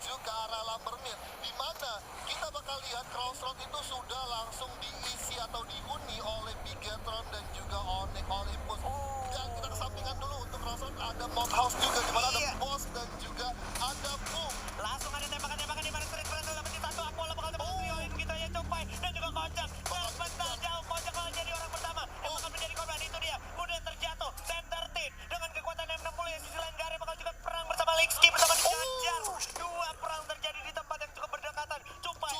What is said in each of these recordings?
menuju ke arah Lambermere, di mana kita bakal lihat Crossroad itu sudah langsung diisi atau dihuni oleh Bigetron dan juga Onyx Olympus. Dan kita kesampingan dulu untuk Crossroad ada Monkhouse juga, di mana ada Boss dan juga ada Boom. Langsung ada tembakan-tembakan di baris berhasil dapetin satu. Apollo bakal dapat trioin gitu ya, Cupai dan juga Kocak. Dapat jauh, Kocak bakal jadi orang pertama yang bakal menjadi korban. Itu dia, udah terjatuh. Center Team dengan kekuatan M60 yang sisi lain Gare bakal juga perang bersama Lixki bersama Ganjar. Dua perang terjadi di tempat yang cukup berdekatan. Cupai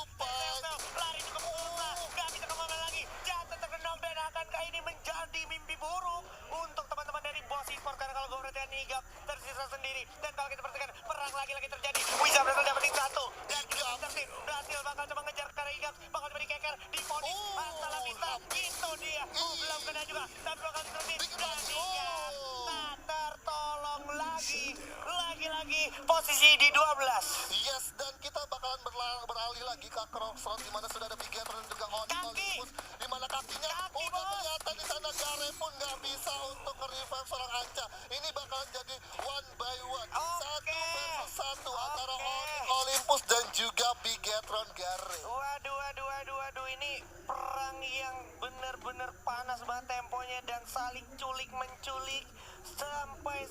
lari cukup susah, gak bisa kemana lagi. Jatuh terkenal dan akankah ini menjadi mimpi buruk untuk teman-teman dari Boss Esports, karena kalau gue perhatikan Igap tersisa sendiri. Dan kalau kita perhatikan perang lagi terjadi. Wiza berhasil dapetin satu dan Center berhasil bakal coba ngejar karena Igap bakal coba dikeker di poni. Hasta la vista, itu dia. Belum kena juga, tapi bakal diterusin dan Igap tak tertolong lagi. Lagi-lagi posisi di 12. Yes, dan kita bakalan beralih lagi ke Crossroad, di mana sudah ada Bigetron dan juga Onyx Olympus, di mana kakinya udah kelihatan di sana. Gare pun nggak bisa untuk nge-revive seorang Anca. Ini bakalan jadi one by one, satu versus satu antara Onyx Olympus dan juga Bigetron Gare. Waduh, ini perang yang benar-benar panas banget temponya dan saling culik-menculik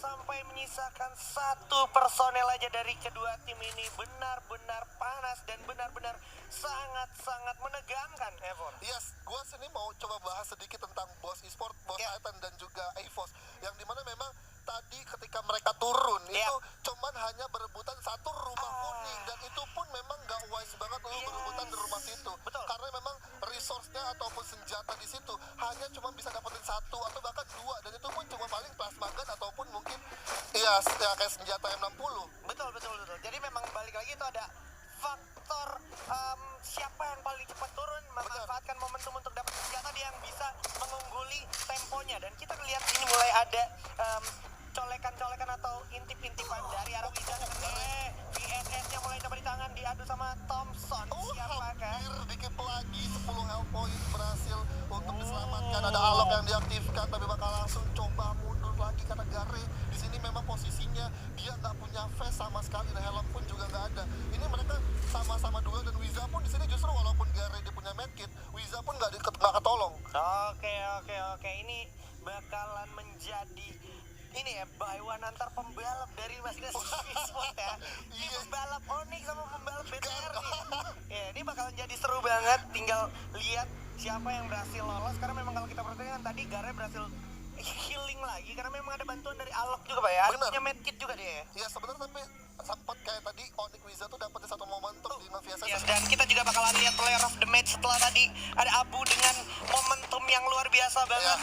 sampai menyisakan satu personel aja dari kedua tim ini. Benar-benar panas dan benar-benar sangat-sangat menegangkan, Evon. Yes, gue sini mau coba bahas sedikit tentang Boss Esports, Boss Titan dan juga EVOS, yang dimana memang tadi ketika mereka turun itu cuman hanya berebutan satu rumah kuning, dan itu pun memang gak wise banget untuk berebutan di rumah situ. Betul. Karena memang resource-nya ataupun senjata di situ hanya cuma bisa dapetin satu atau bahkan dua, dan itu pun cuma paling plasma gun ataupun mungkin ya kayak senjata M60. Betul. Jadi memang balik lagi itu ada faktor siapa yang paling cepat turun, memanfaatkan momentum untuk dapat senjata dia yang bisa mengungguli temponya. Dan kita lihat ini mulai ada colekan-colekan atau intip-intipan dari arah Wizard. BSS-nya mulai coba di tangan, diadu sama Thompson. Siapakah? Hampir dikit lagi 10 health point berhasil untuk diselamatkan. Ada Alok yang diaktifkan, tapi bakal langsung coba mundur lagi karena Gare di sini memang posisinya dia nggak punya vest sama sekali, dan helm pun juga nggak ada. Ini mereka sama-sama duel, dan Wiza pun di sini justru walaupun Gare dia punya medkit, Wiza pun nggak ketolong. Oke. Ini bakalan menjadi ini ya, buy one antar pembalap dari masing-masing Esports ya. Ini pembalap Onyx sama pembalap BTR nih. Ya, ini bakalan jadi seru banget. Tinggal lihat siapa yang berhasil lolos, karena memang kalau kita perhatikan tadi Gare berhasil healing lagi karena memang ada bantuan dari Alok juga, Pak ya. Punya medkit juga dia. Ya sebenarnya, tapi sempat kayak tadi Onyx Wiza tuh dapat satu momentum di VSS. Yes, dan kita juga bakalan lihat player of the match setelah tadi ada Abu dengan momentum yang luar biasa banget.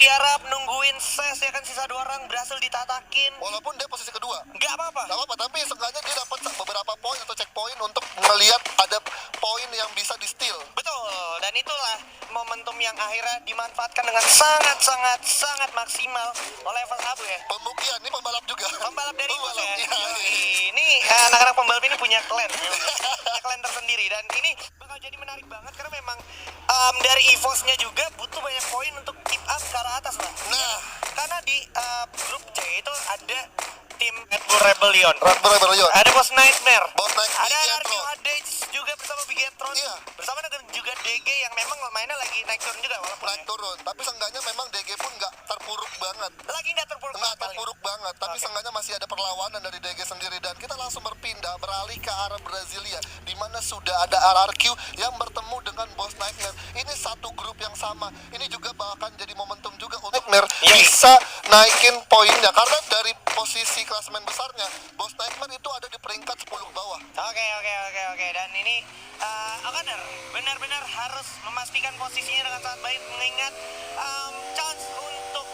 Tiarap nungguin ses ya kan, sisa 2 orang berhasil ditatakin. Walaupun dia posisi kedua. Nggak apa-apa, tapi seenggaknya dia dapat beberapa poin atau checkpoint untuk melihat ada poin yang bisa di steal. Betul, dan itulah momentum yang akhirnya dimanfaatkan dengan sangat maksimal oleh Evans Abu ya. Pembuktian, ini pembalap juga. Pembalap dari Bus ya. Iya. Ini anak-anak pembalap ini punya klan tersendiri, dan ini bakal jadi menarik banget karena memang dari EVOS-nya juga butuh banyak poin untuk keep up ke arah atas, Pak. Nah, Karena di grup C itu ada tim Red Bull Rebellion. Ada Boss Nightmare. Ada Bigetron. Arcu Hades juga bersama Bigetron. Iya. Bersama dengan juga DG yang memang mainnya lagi naik turun juga walaupun naik turun, tapi seenggaknya memang DG pun nggak terpuruk banget. lagi nggak terpuruk banget, tapi seenggaknya masih ada perlawanan dari DG sendiri. Dan kita langsung beralih ke arah Brasilia, di mana sudah ada RRQ yang bertemu dengan Boss Nightmare. Ini satu grup yang sama. Ini juga bahkan jadi momentum juga untuk Nightmare bisa naikin poinnya, karena dari posisi klasemen besarnya Boss Nightmare itu ada di peringkat 10 bawah. Oke. Dan ini Akaner benar-benar harus memastikan posisinya dengan sangat baik, mengingat chance untuk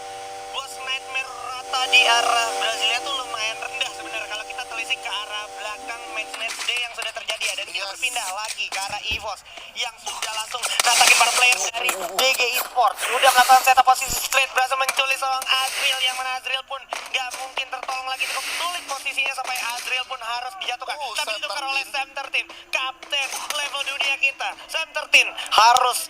Boss Nightmare rata di arah Brasilia tuh lumayan rendah sebenarnya kalau kita telisik ke arah belakang match day yang sudah terjadi ya. Dan kita berpindah lagi ke arah EVOS yang sudah langsung natakin para player dari DG Esports. Udah melakukan setup posisi straight, berhasil menculik seorang Azriel, yang mana Azriel pun gak mungkin tertolong lagi. Cukup sulit posisinya sampai Azriel pun harus dijatuhkan. Tapi ditukar oleh Center Team, kapten level dunia kita. Center Team harus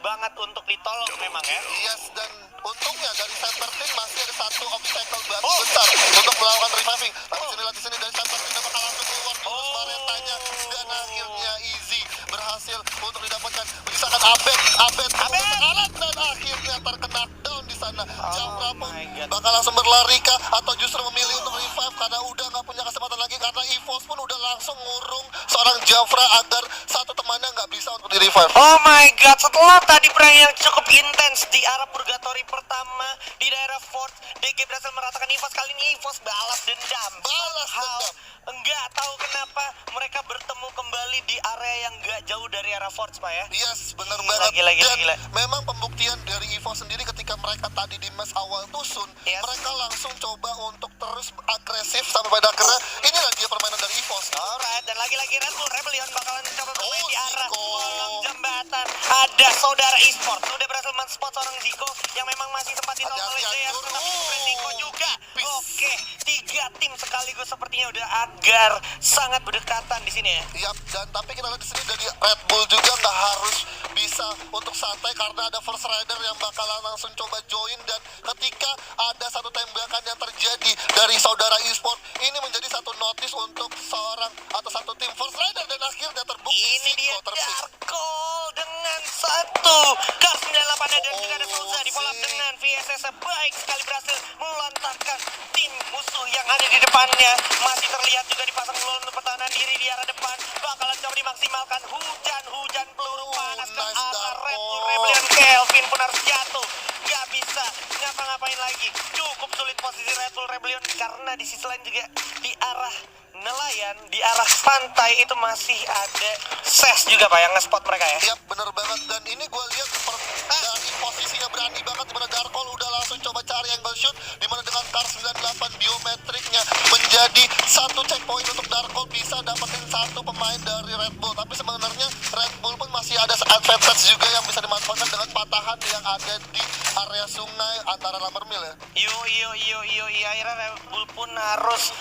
banget untuk ditolong memang ya. Yes, dan untungnya dari Center Team masih ada satu obstacle besar untuk melakukan reviving. Tapi di sini dari Center Team bakal langsung keluar dulu. Abed kalah dan akhirnya terkena down di sana. Jamra pun bakal langsung berlari kah atau justru memilih untuk revive karena udah nggak punya kesempatan lagi karena EVOS pun udah langsung ngurung seorang Jamra agar satu temannya nggak bisa untuk di revive. Oh my god, setelah tadi perang yang cukup intens di arah Purgatory pertama di daerah Fort, DG berhasil meratakan EVOS. Kali ini EVOS balas dendam. Enggak tahu kenapa mereka bertemu kembali di area yang enggak jauh dari arah Fort, Pak ya. Yes, benar banget. Gila. Memang pembuktian dari EVOS sendiri ketika mereka tadi di match awal tusun, mereka langsung coba untuk terus agresif sampai pada akhirnya inilah dia permainan dari EVOS. Alright, dan lagi-lagi Red Bull Rebellion bakalan coba bermain di arah kolong jembatan. Ada saudara e-sport sudah berhasil men-spot seorang Zico yang memang masih sempat ditolong oleh JS, tapi Zico juga. Oke, 3 tim sekaligus sepertinya udah agar sangat berdekatan di sini ya. Yap, dan tapi kita lihat di sini dari Red Bull juga nggak harus bisa untuk santai karena ada First Rider yang bakalan langsung coba join, dan ketika ada satu tembakan yang terjadi dari saudara e-sport ini menjadi satu notice untuk seorang atau satu tim First Rider, dan akhirnya terbukti Ini dia Zico terpick. Darkol dengan satu Kar 98 dan juga ada Souza di follow up dengan VSS baik sekali berhasil melontarkan tim musuh yang ada di depannya. Masih terlihat juga dipasang peluru untuk pertahanan diri di arah depan, bakalan coba dimaksimalkan hujan peluru panas ke arah Red Bull Rebellion. Kelvin pun harus jatuh, gak bisa ngapa-ngapain lagi. Cukup sulit posisi Red Bull Rebellion karena di sisi lain juga di arah nelayan, di arah pantai itu masih ada SES juga Pak yang nge-spot mereka ya. Yap, bener banget, dan ini gue lihat dari posisinya berani banget dimana Darkol udah langsung coba cari angle shoot dimana dengan Kar 98 biometriknya menjadi satu checkpoint untuk Darkol bisa dapetin satu pemain dari Red Bull, tapi sebenarnya Red Bull pun masih ada advantage juga yang bisa dimanfaatkan dengan patahan yang ada di area sungai antara Lambermill ya. Yo, akhirnya Red Bull pun harus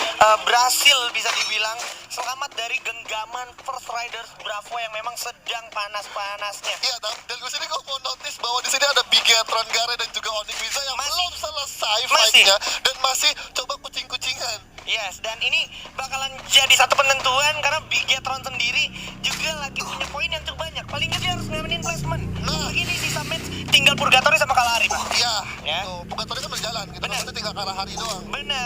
berhasil bisa dibilang selamat dari genggaman First Riders Bravo yang memang sedang panas-panasnya. Iya, dan di sini gue mau notice bahwa di sini ada Bigetron Gare dan juga Onyx Wiza yang belum selesai fight-nya dan masih coba kucing-kucingan. Yes, dan ini bakalan jadi satu penentuan karena Bigetron sendiri juga lagi punya poin yang cukup banyak. Paling nggak dia harus ngamenin placement. Nah, ini sisa match tinggal Purgatory sama Kalahari, Pak. Iya, ya. Tuh, Purgatory kan berjalan gitu, maksudnya tinggal Kalahari doang. Benar.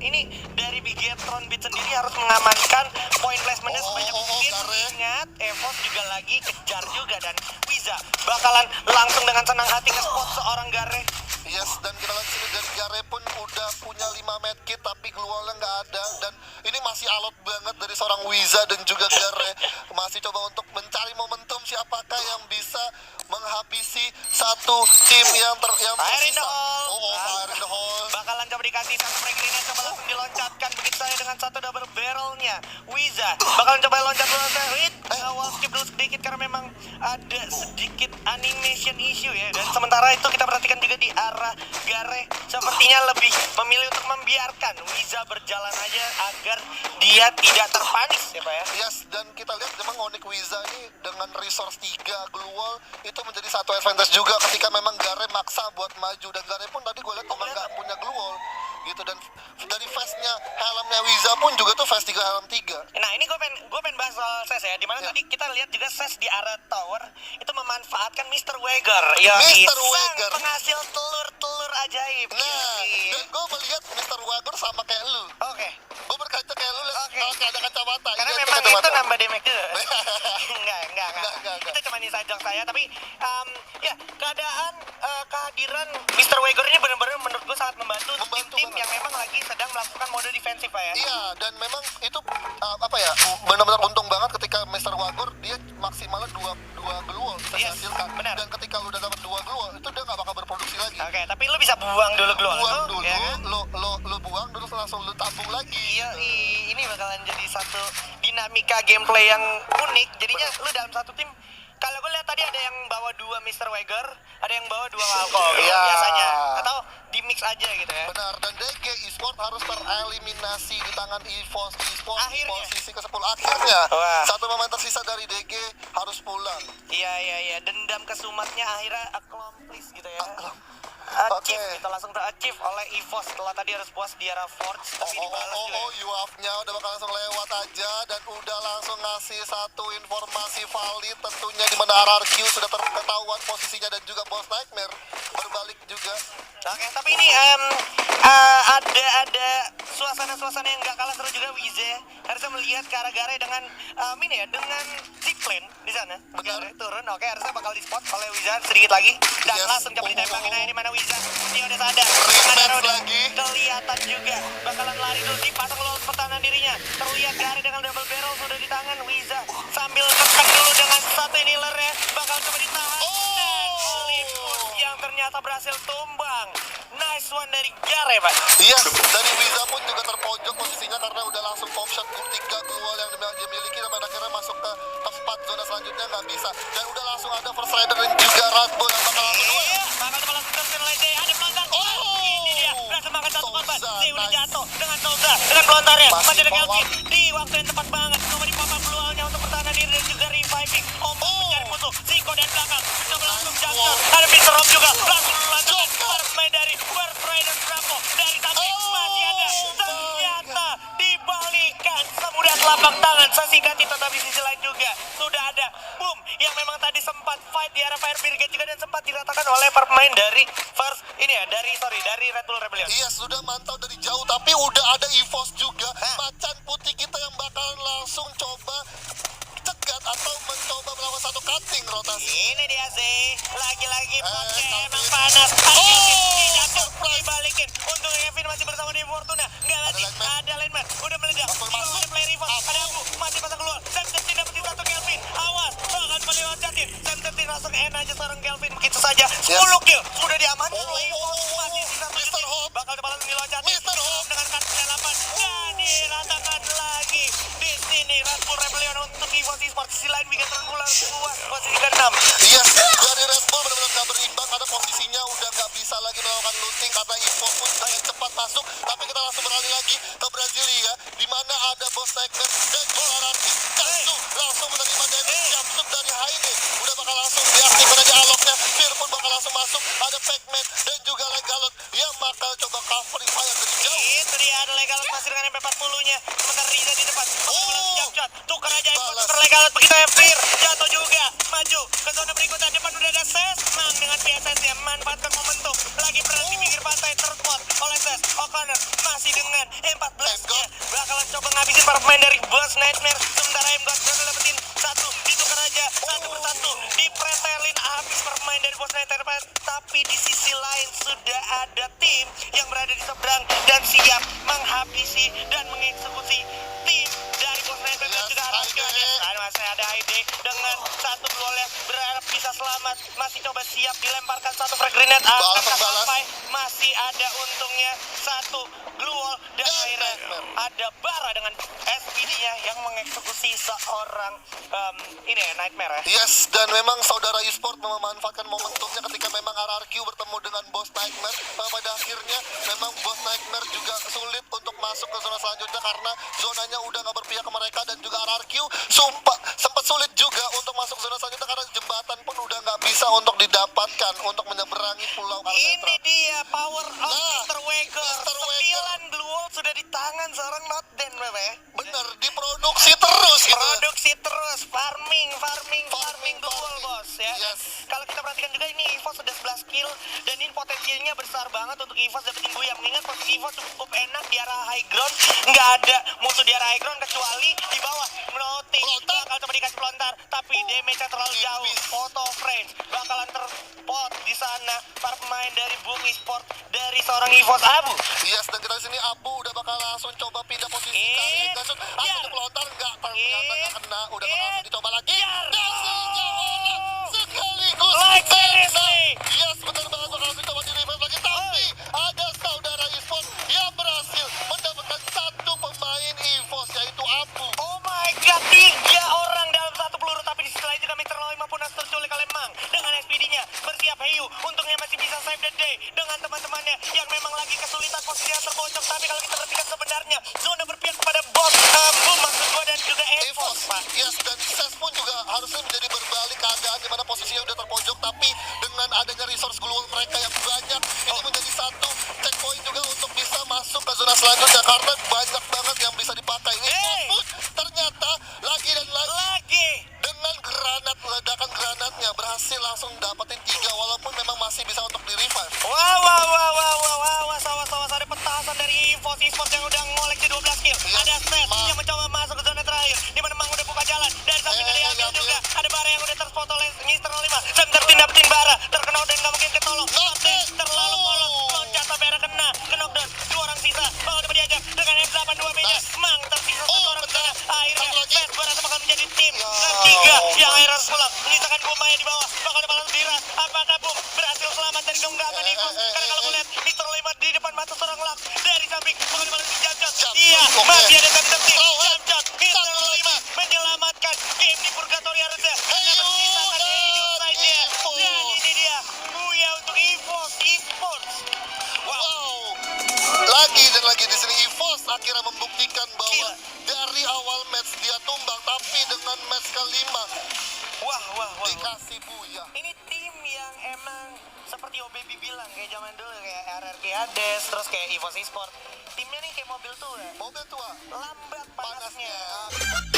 Ini dari Bigetron Beat sendiri harus mengamankan poin placementnya sebanyak mungkin. Ingat, EVOS juga lagi kejar juga, dan Wiza bakalan langsung dengan senang hati nge-spot seorang Gare. Yes, dan kita lihat sini dari Gare pun udah punya 5 medkit tapi Gluolnya nggak ada, dan ini masih alot banget dari seorang Wiza dan juga Gare masih coba untuk mencari momentum siapakah yang bisa menghabisi satu tim yang tersisa. Fire in the hole. Fire in the hole. Bakalan coba dikasih satu frag grenade, coba langsung diloncatkan begitu saja dengan satu double barrelnya. Wiza bakalan coba loncat hit. Awal skip dulu sedikit karena memang ada sedikit animation issue ya, dan sementara itu kita perhatikan juga di arah Gare sepertinya lebih memilih untuk membiarkan Wiza berjalan aja agar dia tidak terpanis ya Pak ya. Yes, dan kita lihat memang Onyx Wiza ini dengan resource 3 Gluol itu menjadi satu advantage juga ketika memang Gare maksa buat maju, dan Gare pun tadi gue lihat memang nggak punya Gluol gitu, dan dari face-nya helmnya Wiza pun juga tuh face 3 helm 3. Nah ini gue pengen bahas soal SES ya, dimana tadi kita lihat juga SES di arah tower itu memanfaatkan Mr. Wager. Mr. Wager penghasil telur ajaib. Nah, dan gue melihat Mr. Wager sama kayak lu. Oke. Gue berkaca kayak lu, kayak ada kacamata. Karena iya, memang kacamata. itu nambah damage juga. Enggak. Enggak. Itu cuma inside joke saya, tapi ya keadaan kehadiran Mr. Wager ini benar-benar menurut gue sangat membantu tim yang memang lagi sedang melakukan mode defensif Pak ya. Iya, dan memang itu benar-benar untung banget ketika Mr. Wager dia maksimalnya dua Gluol bisa dihasilkan. Benar. Dan ketika lu udah dapat 2 Gluol itu dia nggak bakal berproduksi lagi. Oke, tapi lu bisa buang dulu Gluol. Buang dulu, ya kan? lu buang dulu langsung lu tabung lagi. Iya, ini bakalan jadi satu dinamika gameplay yang unik. Jadinya lu dalam satu tim, kalau gue lihat tadi ada yang bawa 2 Mr. Wager, ada yang bawa 2 Malcolm biasanya, atau di mix aja gitu ya. Benar, dan DG Esport harus tereliminasi di tangan EVOS Esport di posisi ke-10 akhirnya. Satu pemain tersisa dari DG harus pulang. Iya, dendam kesumatnya akhirnya accomplish gitu ya. Achieve, kita langsung ter-achieve oleh EVOS setelah tadi harus puas di arah Forge, tapi dibalas juga. UAV-nya udah bakal langsung lewat aja dan udah langsung ngasih satu informasi valid tentunya di mana RRQ sudah terketahuan posisinya dan juga Boss Nightmare berbalik juga. Oke, tapi ini ada suasana yang nggak kalah seru juga. Wize harusnya melihat ke arah Gare dengan ini ya, dengan zipline di sana. Benar. Turun, oke, harusnya bakal di spot oleh Wizard sedikit lagi dan Yes. langsung coba ditembakin. Nah, ini mana Wizard? Dia udah sadar. Rematch Ada udah lagi. kelihatan juga bakalan lari dulu di pasang lolos pertahanan dirinya. Terlihat Gare dengan double barrel sudah di tangan Wizard sambil tekan dulu dengan satu inhaler-nya bakal coba ditahan. Dan Olympus yang ternyata berhasil tumbang. Nice one dari Gare, Pak. Yes, dari Wiza pun juga terpojok posisinya karena udah langsung pop shot 3 glual yang dia miliki dan pada akhirnya masuk ke tempat zona selanjutnya nggak bisa. Dan udah langsung ada First Rider dan juga Radbo yang bakal langsung duel. Iya, bakal coba langsung tersin oleh Zay. Ada pelontar. Ini dia, berhasil makan satu korban. Souza, Zay udah nice. jatuh dengan Souza, dengan pelontarnya. Masih Masih ada bawah. Kelvin di waktu yang tepat banget. Coba di pop-up peluangnya untuk pertahanan diri dan juga reviving. Mencari musuh, Siko dan belakang. Coba langsung jatuh. Ada Mr. Rob juga. Langsung lanjutkan. Bermain dari First Rider Bravo. Dari samping masih ada. Ternyata dibalikan semudah telapak tangan. Sesingkat itu, tapi sisi lain juga sudah ada boom yang memang tadi sempat fight di arah Fire Brigade juga dan sempat diratakan oleh para pemain dari dari Red Bull Rebellion. Iya, sudah mantau dari jauh tapi udah ada EVOS juga. Macan putih kita yang bakalan langsung coba cegat atau mencoba melakukan satu cutting rotasi. Ini dia sih, lagi-lagi potnya Calvin. emang panas. Jatuh, surprise. dibalikin. Untuk Kevin masih bersama di Fortuna. Nggak mati, lineman. ada lineman. Udah meledak. Langsung Di bawah masuk. ada player Revolt. Abu. Ada Abu, masih pasang keluar. Sam Tertin dapetin satu Kelvin. Awas, bakal kembali loncatin. Sam Tertin langsung enak aja seorang Kelvin. Begitu saja, 10 kill. Sudah diamankan oleh Evox. Masih sisa 7 Mr. kill. Hope. Bakal coba langsung diloncatin. Mr. Hope. Dengan kartu 8. Dan diratakan lagi. Di sini Red Bull Rebellion untuk EVOS Esports. Sisi lain bikin terenggulan kuat. Posisi ke-6. Yes, dari Red Bull benar-benar gak berimbang karena posisinya udah gak bisa lagi melakukan looting karena EVOS pun sangat cepat masuk. Tapi kita langsung beralih lagi ke Brasilia di mana ada Boss Nightmare dan Golarati. Kansu langsung menerima damage jump dari Haide. Udah bakal langsung diaktifkan aja aloknya. Fear pun bakal langsung masuk. Ada Pac-Man dan juga Legalot yang bakal coba covering fire dari jauh. Itu dia, ada Legalot masih dengan MP40-nya. Sementara Riza di depan. Jump tukar aja Balas. untuk Legalot. Begitu Fear jatuh juga. Maju ke zona berikutnya. Depan udah ada Ses. Mang dengan PSS-nya manfaatkan momentum. Lagi berada di pinggir pantai terspot oleh Ses. O'Connor masih dengan 14-nya. Bakalan coba ngabisin para pemain dari Boss Nightmare. Sementara M-God udah dapetin satu. Ditukar aja satu persatu. Dipretelin habis para pemain dari Boss Nightmare. Tapi di sisi lain sudah ada tim yang berada di seberang dan siap menghabisi dan mengeksekusi tim dari Boss Nightmare dan juga Araskionya. Masih ada Haide dengan satu gol yang berharap bisa selamat. Masih coba siap dilemparkan satu frag grenade. Apakah sampai masih ada untungnya satu gluol dan akhirnya ada Bara dengan SPD-nya yang mengeksekusi seorang Nightmare ya. Yes, dan memang saudara e-sport memanfaatkan momentumnya ketika memang RRQ bertemu dengan Boss Nightmare. Pada akhirnya memang Boss Nightmare juga sulit untuk masuk ke zona selanjutnya karena zonanya udah gak berpihak ke mereka dan juga RRQ sempat sulit juga untuk masuk zona selanjutnya karena jembatan pun udah gak bisa untuk didapatkan untuk menyeberangi pulau Ini Karsetra. dia power of Nah, Mr. Waker. Mr. Waker. 9 gluol sudah di tangan seorang Notden, Bebe. Bener, diproduksi terus gitu. Produksi terus, farming gluol, bos ya. Yes. Kalau kita perhatikan juga ini EVOS sudah 11 kill dan ini potensinya besar banget untuk EVOS dapetin buyang. Mengingat posisi EVOS cukup enak di arah high ground, nggak ada musuh di arah high ground kecuali di bawah floating. Bakal coba dikasih pelontar, tapi damage-nya terlalu jauh. Auto frames bakalan terpot di sana para pemain dari Boom Esport dari seorang EVOS Abu. Yes, dan kita di sini Abu udah bakal langsung coba pindah posisi cari gasut. Langsung pelontar enggak, ternyata enggak kena. Udah bakal langsung dicoba lagi. Nasinya bola sekaligus Like kena. seriously. Yes, benar banget bakal langsung coba di revive lagi. Tapi ada saudara e-sport yang berhasil mendapatkan satu pemain EVOS yaitu Abu. Oh my god, 3 orang dalam satu peluru. Tapi di sisi lain juga Mr. Loy maupun terculik oleh Mang dengan SPD-nya bersiap Heyu. Untungnya masih bisa save the day dengan teman-temannya yang memang lagi kesulitan posisinya terpojok. Tapi kalau kita perhatikan sebenarnya zona berpihak kepada Boss Boom maksud gua dan juga EVOS, Pak. Yes, dan Ses pun juga harusnya menjadi berbalik keadaan di mana posisinya udah terpojok tapi dengan adanya resource global mereka yang banyak selanjutnya karena banyak banget yang bisa dipakai. Hey! Pun ternyata lagi dan lagi dengan granat, ledakan granatnya berhasil langsung dapetin 3 walaupun memang masih bisa untuk di revive. Wah, sawas ada petasan dari EVOS Esports yang udah ngoleksi 12 kill. Iya, Ada Seth Ma. yang mencoba masuk ke zona terakhir, di mana Mang udah buka jalan. Dari samping ada Yamil juga. Ada Bara yang udah terspot oleh Mister 05. Sam tertindak-tin Bara, terkena dan nggak mungkin ketolong. Tapi terlalu molor. Loncat sampai ada kena knockdown. 2 orang sisa, bakal dapat diajak dengan M82B-nya. Mang tersisa 1 orang sana. Akhirnya Seth berhasil bakal menjadi tim ketiga yang akhirnya harus pulang. Menyisakan Bumaya di bawah, bakal dibalas diras. Apakah Bum berhasil selamat dari genggaman itu? Karena kalau melihat Mister 05 di depan mata seorang lak dari samping, bakal dibalas di Jamjot. Iya, masih ada tapi tertib. Jamjot, Mister 05 menyelamatkan game di Purgatory harusnya. Dapat menyisakan Heyu saja. Dan ini dia, Buya untuk EVOS Esports. Wow. Lagi dan lagi di sini EVOS akhirnya membuktikan bahwa dari awal match dia tumbang, tapi dengan match kelima Wah. dikasih Buya. Ini tim yang emang seperti OBB bilang kayak zaman dulu kayak RRQ Hades, terus kayak EVOS Esports. Timnya nih kayak mobil tua. Mobil tua Lambat panasnya. panasnya.